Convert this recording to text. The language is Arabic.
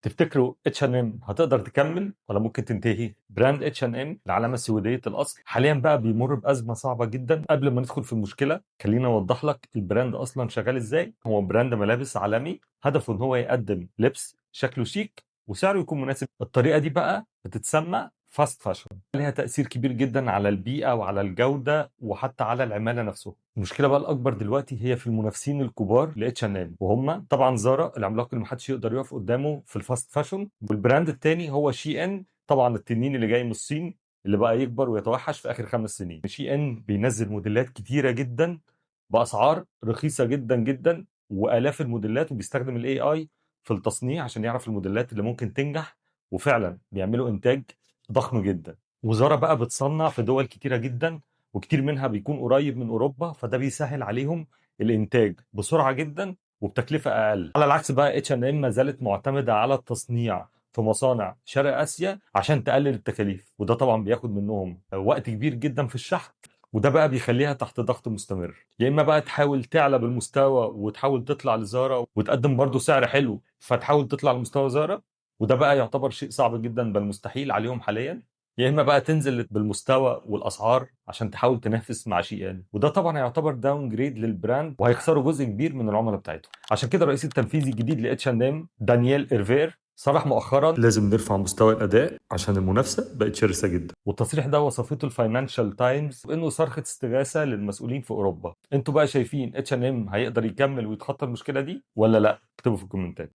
تفتكروا H&M هتقدر تكمل ولا ممكن تنتهي؟ براند H&M العلامة السويدية الأصل حاليا بقى بيمر بأزمة صعبة جدا. قبل ما ندخل في المشكلة خلينا أوضح لك البراند أصلا شغال إزاي. هو براند ملابس عالمي هدفه إن هو يقدم لبس شكله شيك وسعره يكون مناسب. الطريقة دي بقى بتتسمى فاست فاشن، لها تأثير كبير جدا على البيئة وعلى الجودة وحتى على العمالة نفسه. المشكلة بقى الأكبر دلوقتي هي في المنافسين الكبار ل H&M، وهم طبعا زارا العملاق اللي محدش يقدر يقف قدامه في الفاست فاشن، والبراند التاني هو شي ان، طبعا التنين اللي جاي من الصين اللي بقى يكبر ويتوحش في آخر 5 سنين. شي ان بينزل موديلات كتيرة جدا بأسعار رخيصة جدا جدا وآلاف الموديلات، وبيستخدم الاي اي في التصنيع عشان يعرف الموديلات اللي ممكن تنجح، وفعلا بيعملوا إنتاج ضخم جدا. وزارا بقى بتصنع في دول كتيرة جدا وكتير منها بيكون قريب من أوروبا، فده بيسهل عليهم الإنتاج بسرعة جدا وبتكلفة أقل. على العكس بقى H&M ما زالت معتمدة على التصنيع في مصانع شرق آسيا عشان تقلل التكاليف، وده طبعا بياخد منهم وقت كبير جدا في الشحن، وده بقى بيخليها تحت ضغط مستمر. يا إما بقى تحاول تعلى بالمستوى وتحاول تطلع لزارا وتقدم برضو سعر حلو فتحاول تطلع لمستوى زارا، وده بقى يعتبر شيء صعب جدا بل مستحيل عليهم حاليا. يا اما بقى تنزل بالمستوى والاسعار عشان تحاول تنافس مع شي ان، وده طبعا هيعتبر داون جريد للبراند وهيخسروا جزء كبير من العملاء بتاعتهم. عشان كده الرئيس التنفيذي الجديد لاتش اند ام دانييل ايرفير صرح مؤخرا لازم نرفع مستوى الاداء عشان المنافسه بقت شرسه جدا، والتصريح ده وصفته الفاينانشال تايمز بانه صرخه استغاثه للمسؤولين في اوروبا. انتوا بقى شايفين اتش ان ام هيقدر يكمل ويتخطى المشكله دي ولا لا؟ اكتبوا في الكومنتات.